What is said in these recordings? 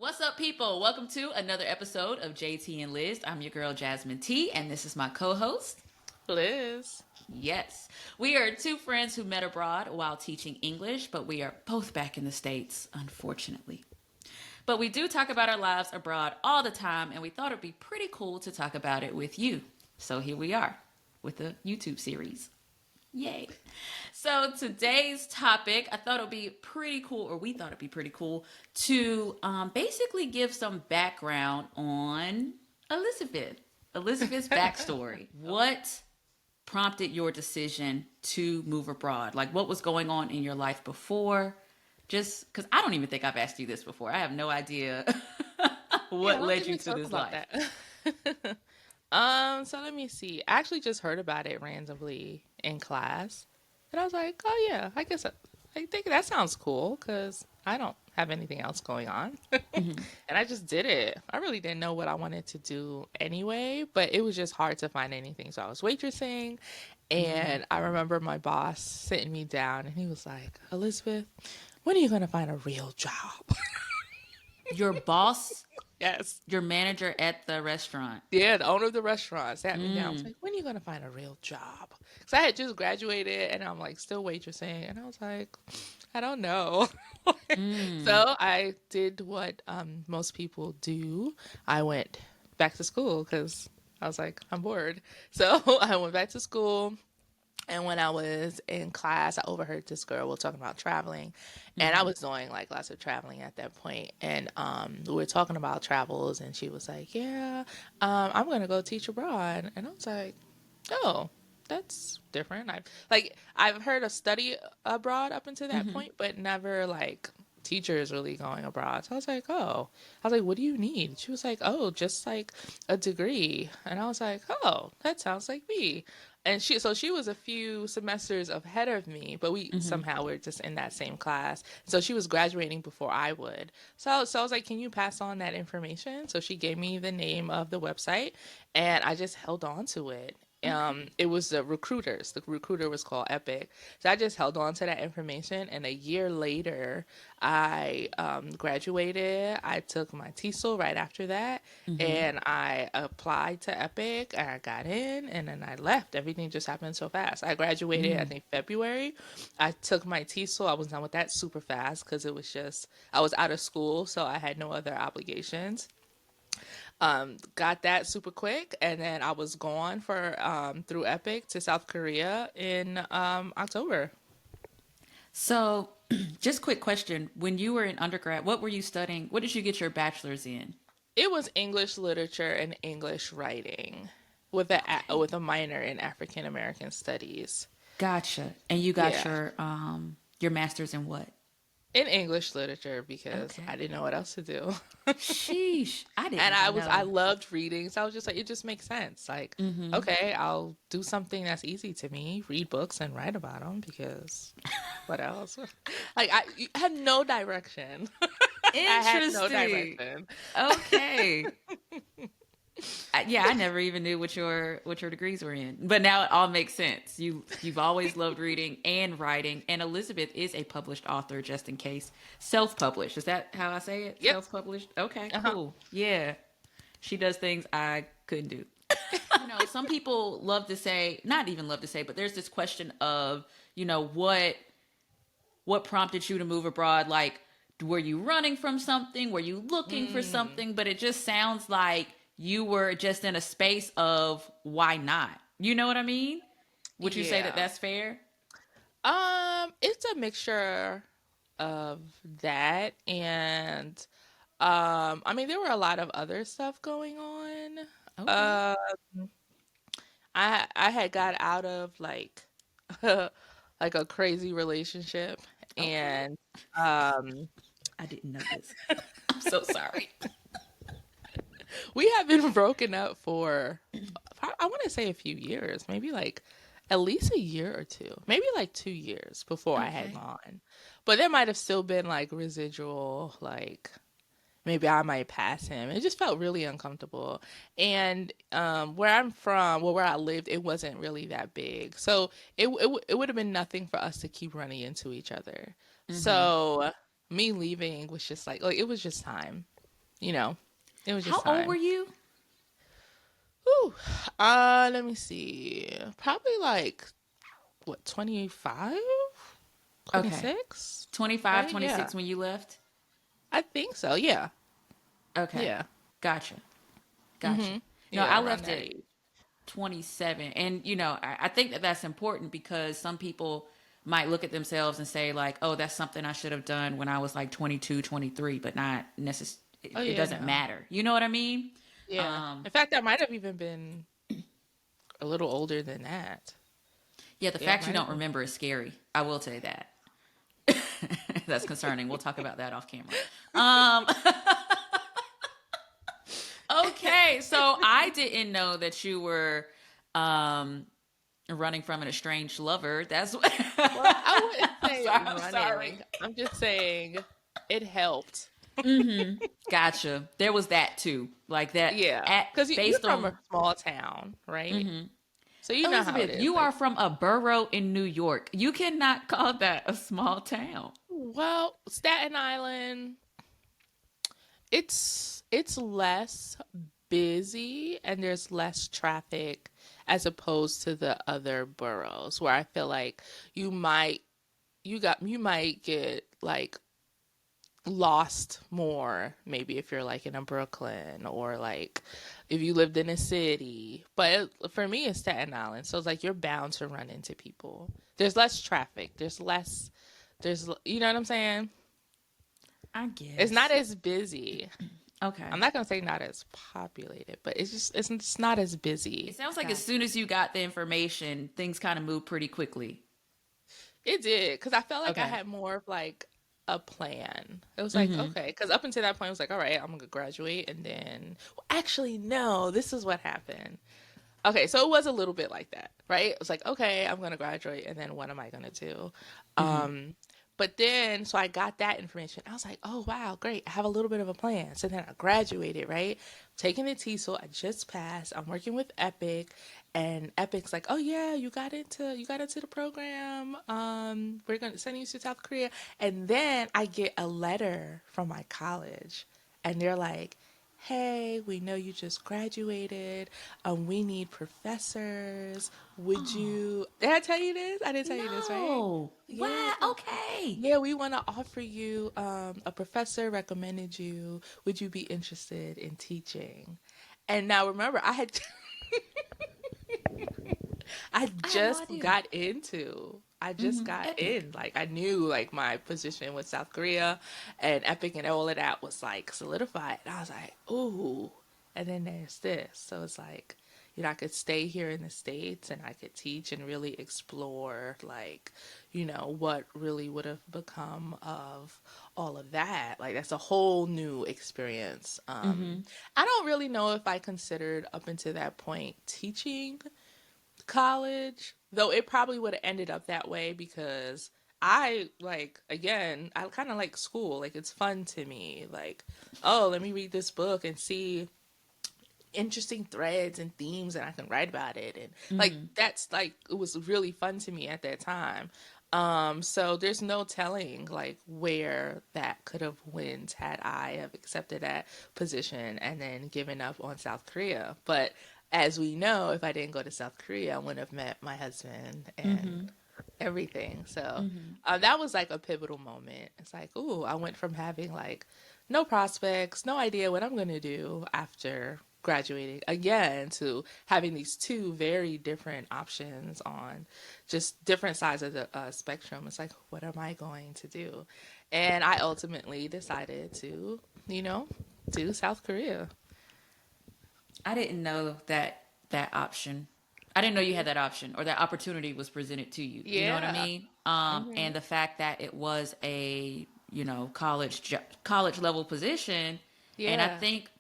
What's up, people? Welcome to another episode of JT and Liz. I'm your girl, Jasmine T, and this is my co host. Liz. Yes, we are two friends who met abroad while teaching English, but we are both back in the States, unfortunately. But we do talk about our lives abroad all the time, and we thought it'd be pretty cool to talk about it with you. So here we are with a YouTube series. Yay. So today's topic, I thought it would be pretty cool, or we thought it'd be pretty cool, to basically give some background on Elizabeth. Elizabeth's backstory. What prompted your decision to move abroad? Like, what was going on in your life before? Just because I don't even think I've asked you this before. I have no idea Yeah, what I don't led think you we to talked this about life. that. So let me see. I actually just heard about it randomly in class. And I was like, oh yeah, I think that sounds cool because I don't have anything else going on. Mm-hmm. And I just did it. I really didn't know what I wanted to do anyway, but it was just hard to find anything. So I was waitressing, Mm. and I remember my boss sitting me down and he was like, Elizabeth, when are you going to find a real job? Your boss, Yes. your manager at the restaurant. Yeah, the owner of the restaurant sat me down. I was Mm. like, when are you going to find a real job? Because I had just graduated and I'm like still waitressing. And I was like, I don't know. Mm. So I did what most people do. I went back to school because I was like, I'm bored. So I went back to school. And when I was in class, I overheard this girl, we were talking about traveling, and I Mm-hmm. was doing like lots of traveling at that point. And we were talking about travels, and she was like, "Yeah, I'm gonna go teach abroad." And I was like, "Oh, that's different." I've heard of study abroad up until that Mm-hmm. point, but never like teachers really going abroad. So I was like, "Oh," I was like, "What do you need?" She was like, "Oh, just like a degree." And I was like, "Oh, that sounds like me." And she was a few semesters ahead of me, but we Mm-hmm. somehow were just in that same class. So she was graduating before I would. So I was like, "Can you pass on that information?" So she gave me the name of the website, and I just held on to it. Okay. It was the recruiters. The recruiter was called Epic. So I just held on to that information, and a year later, I graduated. I took my TESOL right after that, Mm-hmm. and I applied to Epic, and I got in, and then I left. Everything just happened so fast. I graduated, I Mm. think February. I took my TESOL. I was done with that super fast because it was just I was out of school, so I had no other obligations. Got that super quick, and then I was gone for through Epic to South Korea in October. So, just quick question. When you were in undergrad, what were you studying? What did you get your bachelor's in? It was English literature and English writing Okay. with a minor in African American studies. Gotcha. And you got Yeah, your master's in what? in English literature because I Okay. didn't know what else to do. Sheesh. I didn't And even I know. loved reading, so I was just like, it just makes sense. Like, Mm-hmm. okay, I'll do something that's easy to me, read books and write about them because what else? Like I had no direction. I had no Interesting. direction. Okay. Yeah, I never even knew what your degrees were in, but now it all makes sense. You've always loved reading and writing, and Elizabeth is a published author. Just in case, self-published. Is that how I say it? Yep. Self-published. Okay, Uh-huh. cool. Yeah, she does things I couldn't do. Some people love to say, not even love to say, but there's this question of, what prompted you to move abroad? Like, were you running from something? Were you looking for Mm, something? But it just sounds like you were just in a space of why not? You know what I mean? Would you say that yeah. that's fair? It's a mixture of that and I mean there were a lot of other stuff going on. Okay. Uh I had got out of like a crazy relationship Okay. and um I didn't know this. I'm so sorry. we have been broken up for I want to say a few years, maybe like at least a year or two, maybe like 2 years before I had Okay. gone. But there might have still been like residual, like maybe I might pass him. It just felt really uncomfortable. And where I'm from, well, where I lived, it wasn't really that big. So it would have been nothing for us to keep running into each other. Mm-hmm. So me leaving was just like it was just time. you know, it was How just old were time. you? Whew. Let me see. Probably like what, 25? Okay. 26? 25, Right? 26 Yeah. when you left? I think so. Yeah. Okay. Yeah. Gotcha. Gotcha. Mhm. No, I Yeah, around left that at age. 27. And, I think that that's important because some people might look at themselves and say, like, oh, that's something I should have done when I was like 22, 23, but not necessarily, Oh it yeah, doesn't no. matter. You know what I mean? Yeah. Um, In fact, I might have even been a little older than that. yeah, the Yeah, it fact you might have don't been. remember is scary. I will say that. That's concerning. We'll talk about that off camera. Um, okay, so I didn't know that you were um, running from an estranged lover. That's what. Well, I wouldn't I'm say sorry. I'm sorry. running. I'm just saying it helped. Gotcha. There was that too, like that. Yeah, At because you're based from a on small town, right? mhm. So you know how it Elizabeth, is. you Like, are from a borough in New York. You cannot call that a small town. well, Staten Island, it's less busy and there's less traffic as opposed to the other boroughs where I feel like you might you might get like lost more maybe if you're like in a Brooklyn or like if you lived in a city. But for me it's Staten Island, so it's like you're bound to run into people. There's less traffic, there's you know what I'm saying? I It's not guess. as busy. Okay. I'm not gonna say not as populated, but it's not as It busy. sounds like as God, soon as you got the information, things kind of moved pretty quickly. it did because I felt like I Okay. had more of like a plan. It was like Mm-hmm. okay, because up until that point, it was like all right, I'm gonna graduate, and then well, actually no, this is what happened. Okay, so it was a little bit like that, right? It was like okay, I'm gonna graduate, and then what am I gonna do? Mm-hmm. Um, but then, so I got that information. I was like, oh, wow, great. I have a little bit of a plan. So then I graduated, right? Taking the TESOL, I just passed. I'm working with Epic, and Epic's like, oh yeah, you got into the program. We're gonna send you to South Korea. And then I get a letter from my college, and they're like, hey, we know you just graduated. We need professors. Would Oh, you? Did I tell you this? I didn't tell you this, right? no. Yeah. Wow. Okay. Yeah, we want to offer you a professor recommended you. Would you be interested in teaching? And now remember, I I had no just idea. got into. I just Mm-hmm. got Epic. in. Like I knew like my position with South Korea and Epic and all of that was like solidified. And I was like, ooh. And then there's this. So it's like, I could stay here in the States and I could teach and really explore like, what really would have become of all of that. Like that's a whole new experience. Mm-hmm. I don't really know if I considered up until that point teaching college, though it probably would have ended up that way because I like again, I kind of like school. Like it's fun to me. Like, oh, let me read this book and see interesting threads and themes and I can write about it and like Mm-hmm. that's like it was really fun to me at that time. So there's no telling like where that could have went had I have accepted that position and then given up on South Korea. But as we know, if I didn't go to South Korea, I wouldn't have met my husband and Mm-hmm. everything. So Mm-hmm. that was like a pivotal moment. It's like, ooh, I went from having like no prospects, no idea what I'm going to do after graduating again to having these two very different options on just different sides of the spectrum. It's like, what am I going to do? And I ultimately decided to, you know, do South Korea. I didn't know that option. I didn't know you had that option or that opportunity was presented to you. You know what I Yeah. mean? Hmm. And the fact that it was a college level position, and I Yeah. think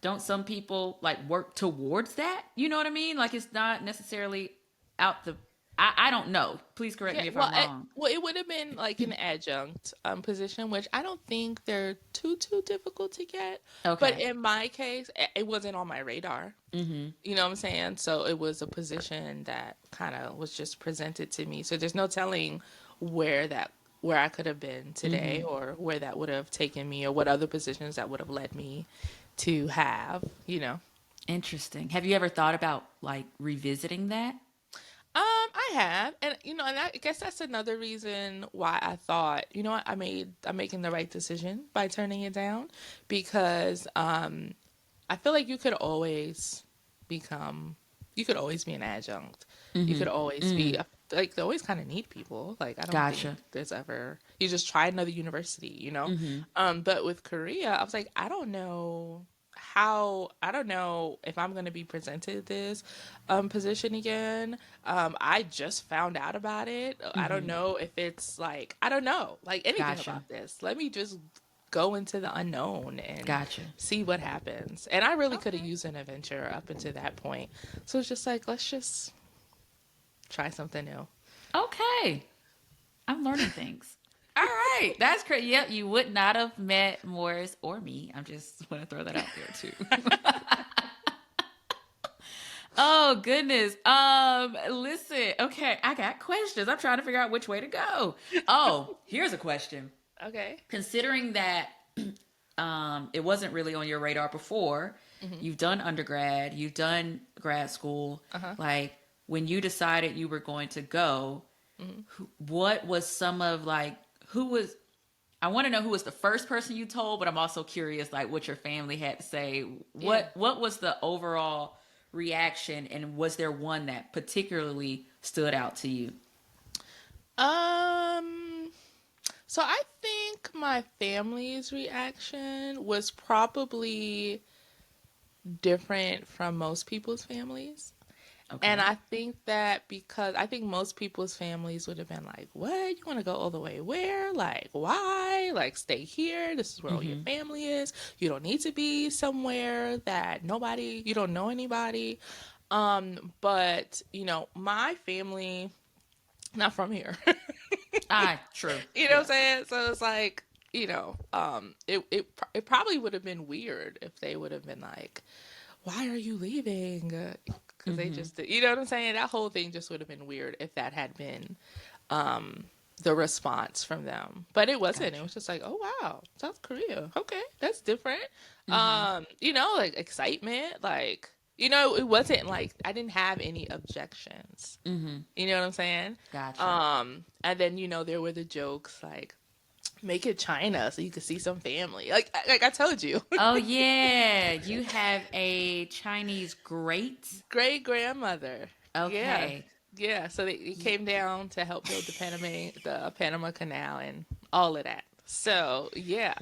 don't some people like work towards that? You know what I mean? Like it's not necessarily out the. I don't know. Please correct Yeah, me if well, I'm wrong. it would have been like an adjunct position, which I don't think they're too difficult to get. But Okay. in my case, it wasn't on my radar. Mm-hmm. You know what I'm saying? So it was a position that kind of was just presented to me. So there's no telling where that where I could have been today, or where that would have taken me, or what other positions that would have led me to have, you know. Interesting. Have you ever thought about like revisiting that? I have, and and I guess that's another reason why I thought, what, I'm making the right decision by turning it down, because I feel like become, you could always be an adjunct. You could always be like, they always kind of need people. Like, I don't think Gotcha. there's ever, you just try another university. But with Korea, I was like, I don't know if I'm going to be presented this position again. I just found out about it. I don't know if it's like, I don't know like anything Gotcha. about this. Let me just go into the unknown and Gotcha. see what happens. And I really could have Okay. used an adventure up until that point. So it's just like, let's just try something new. Okay. I'm learning things. All right. That's great. Yep. You would not have met Morris or me. I'm just want to throw that out there too. Oh goodness. Listen. Okay. I got questions. I'm trying to figure out which way to go. Oh, here's a question. Okay. Considering that it wasn't really on your radar before, Hmm. you've done undergrad, you've done grad school, Uh-huh. like when you decided you were going to go, Hmm. what was some of like who was I want to know who was the first person you told, but I'm also curious like what your family had to say. Yeah. What was the overall reaction, and was there one that particularly stood out to you? Um, so I think my family's reaction was probably different from most people's families. And Okay. I think that because I think most people's families would have been like, "What? You want to go all the way where? Like, why? Like, stay here. This is where all your Mm-hmm. family is. You don't need to be somewhere that you don't know anybody." But my family not from here. Ah, true. You know what I'm Yeah. saying? So it's like, it probably would have been weird if they would have been like, "Why are you leaving?" Because they Mm-hmm. just, you know what I'm saying? That whole thing just would have been weird if that had been the response from them. But it wasn't. It Gotcha. was just like, "Oh wow, South Korea. Okay, that's different." Mm-hmm. Like excitement, like it wasn't like I didn't have any objections. Mm-hmm. You know what I'm saying? Gotcha. And then there were the jokes like, make it China so you could see some family. Like I told you, Oh yeah, you have a Chinese great. great grandmother. Yeah, Okay. yeah. So they came down to help build the Panama Canal and all of that. So yeah,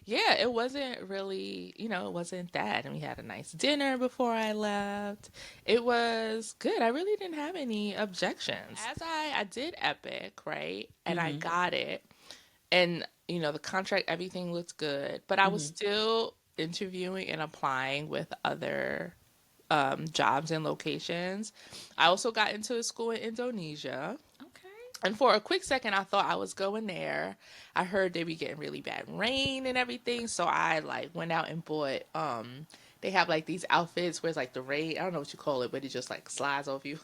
yeah, it wasn't really, it wasn't that. And we had a nice dinner before I left. It was good. I really didn't have any objections. As I did Epic, right? And I Mm-hmm. got it. And the contract, everything looked good, but I was Mm-hmm. still interviewing and applying with other jobs and locations. I also got into a school in Indonesia. Okay. And for a quick second, I thought I was going there. I heard they be getting really bad rain and everything, so I like went out and bought. They have like these outfits where it's like the rain. I don't know what you call it, but it just like slides off you.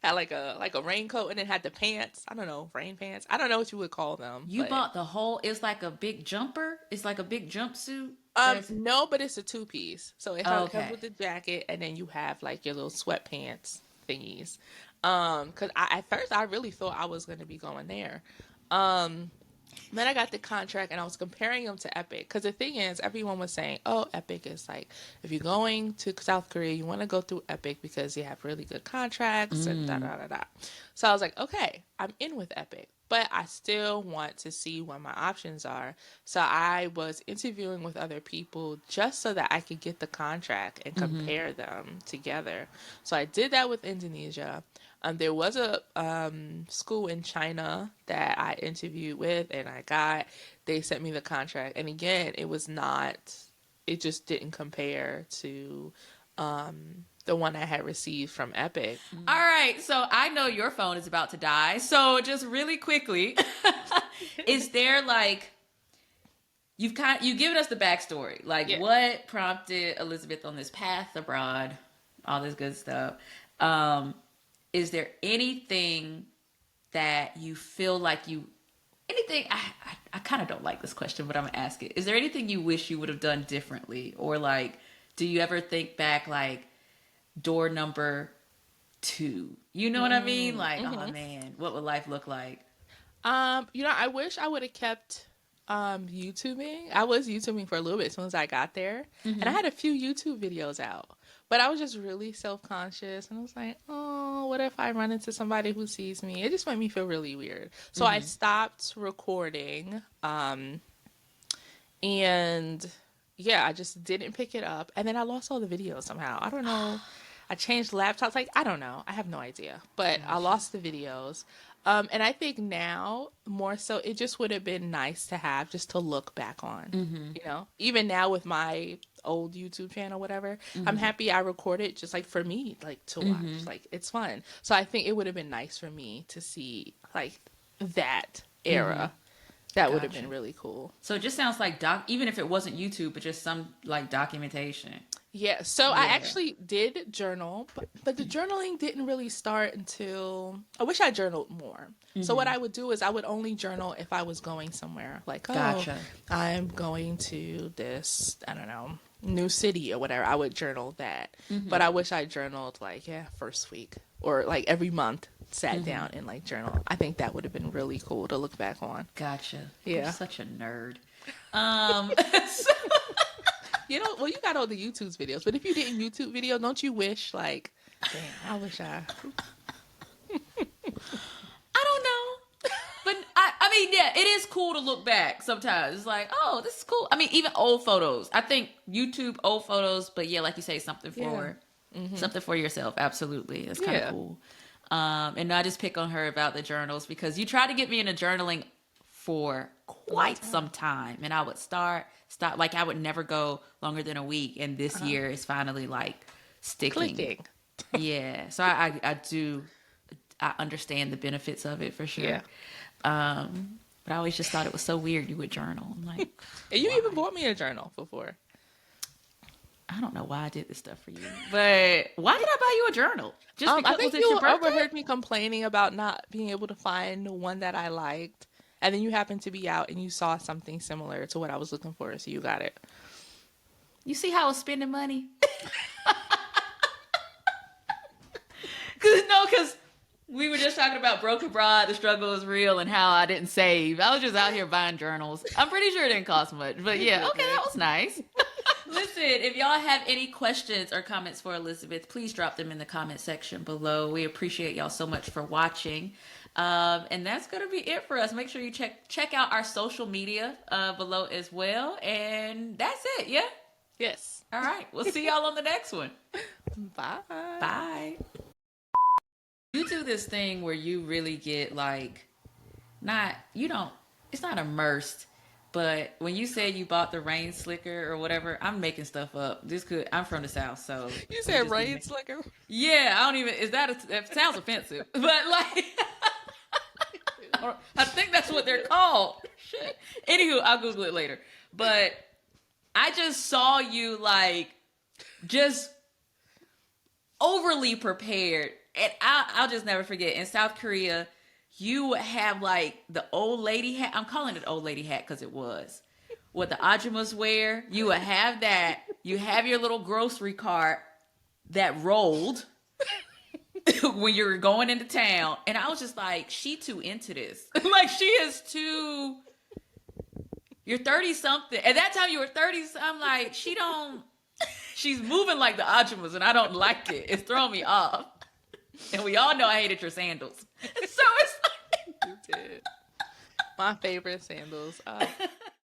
Had like a raincoat and it had the pants. I don't know, rain pants. I don't know what you would call them, You but bought the whole. It's like a big jumper. It's like a big jumpsuit. That's no, but it's a two piece. So it comes okay. with the jacket, and then you have like your little sweatpants thingies. Cause at first I really thought I was gonna be going there. Um, then I got the contract and I was comparing them to Epic. Because the thing is, everyone was saying, oh, Epic is like, if you're going to South Korea, you want to go through Epic because you have really good contracts and da Mm, da da da. So I was like, okay, I'm in with Epic. But I still want to see what my options are. So I was interviewing with other people just so that I could get the contract and mm-hmm. compare them together. So I did that with Indonesia. There was a school in China that I interviewed with, and I got. They sent me the contract, and again, it was not. It just didn't compare to the one I had received from Epic. All right. So I know your phone is about to die. So just really quickly, is there like you've given us the backstory, like Yeah. what prompted Elizabeth on this path abroad, all this good stuff. Um, is there anything that you feel like you anything I kind of don't like this question, but I'm gonna ask it. Is there anything you wish you would have done differently, or like, do you ever think back like door number 2? You know what I mean? Like, oh man, what would life look like? I wish I would have kept YouTubing. I was YouTubing for a little bit as soon as I got there. And I had a few YouTube videos out. But I was just really self-conscious, and I was like, oh, what if I run into somebody who sees me? It just made me feel really weird. So I stopped recording. And yeah, I just didn't pick it up. And then I lost all the videos somehow. I don't know. I changed laptops. Like, I don't know. I have no idea. But I lost the videos. And I think now more so, it just would have been nice to have just to look back on, even now with my old YouTube channel, whatever, I'm happy I recorded just like for me, like to watch, like it's fun. So I think it would have been nice for me to see like that era. That would have been really cool. So it just sounds like even if it wasn't YouTube, but just some like documentation. Yeah, so I actually did journal, but the journaling didn't really start until, I wish I journaled more. So what I would do is I would only journal if I was going somewhere. Like, Gotcha. I'm going to this, I don't know, new city or whatever. I would journal that. But I wish I journaled like, first week or like every month, sat down and like journal. I think that would have been really cool to look back on. Gotcha. Yeah. You're such a nerd. Well, you got all the YouTube videos, but if you didn't YouTube video, don't you wish like, damn, I wish I... I don't know. But I mean, yeah, it is cool to look back sometimes. It's like, oh, this is cool. I mean, even old photos. I think YouTube old photos, but yeah, like you say, something for yourself. Absolutely. That's kind of cool. And I just pick on her about the journals because you tried to get me into journaling for quite some time, and I would stop, like I would never go longer than a week, and this year is finally like sticking. Yeah, so I understand the benefits of it for sure. But I always just thought it was so weird you would journal. I'm like, and you even bought me a journal before. I don't know why I did this stuff for you, but why did I buy you a journal? Just because I think you overheard me complaining about not being able to find one that I liked. And then you happened to be out and you saw something similar to what I was looking for, so you got it. You see how I was spending money? Because we were just talking about broke abroad, the struggle is real, and how I didn't save. I was just out here buying journals. I'm pretty sure it didn't cost much, but yeah, okay, that was nice. Listen, if y'all have any questions or comments for Elizabeth, please drop them in the comment section below. We appreciate y'all so much for watching. And that's going to be it for us. Make sure you check out our social media below as well. And that's it, yeah? Yes. All right. We'll see y'all on the next one. Bye. Bye. You do this thing where you really get like, it's not immersed. But when you said you bought the rain slicker or whatever, I'm making stuff up. I'm from the South, so. You said rain slicker? Yeah, I don't even, that sounds offensive. But like, I think that's what they're called. Shit. Anywho, I'll Google it later. But I just saw you like, just overly prepared. And I'll just never forget. In South Korea, you would have like the old lady hat. I'm calling it old lady hat because it was. What the ajumas wear. You would have that. You have your little grocery cart that rolled when you were going into town. And I was just like, she too into this. Like she is too. You're 30 something. At that time you were 30. I'm like, she's moving like the ajumas and I don't like it. It's throwing me off. And we all know I hated your sandals. So it's like... You did. My favorite sandals.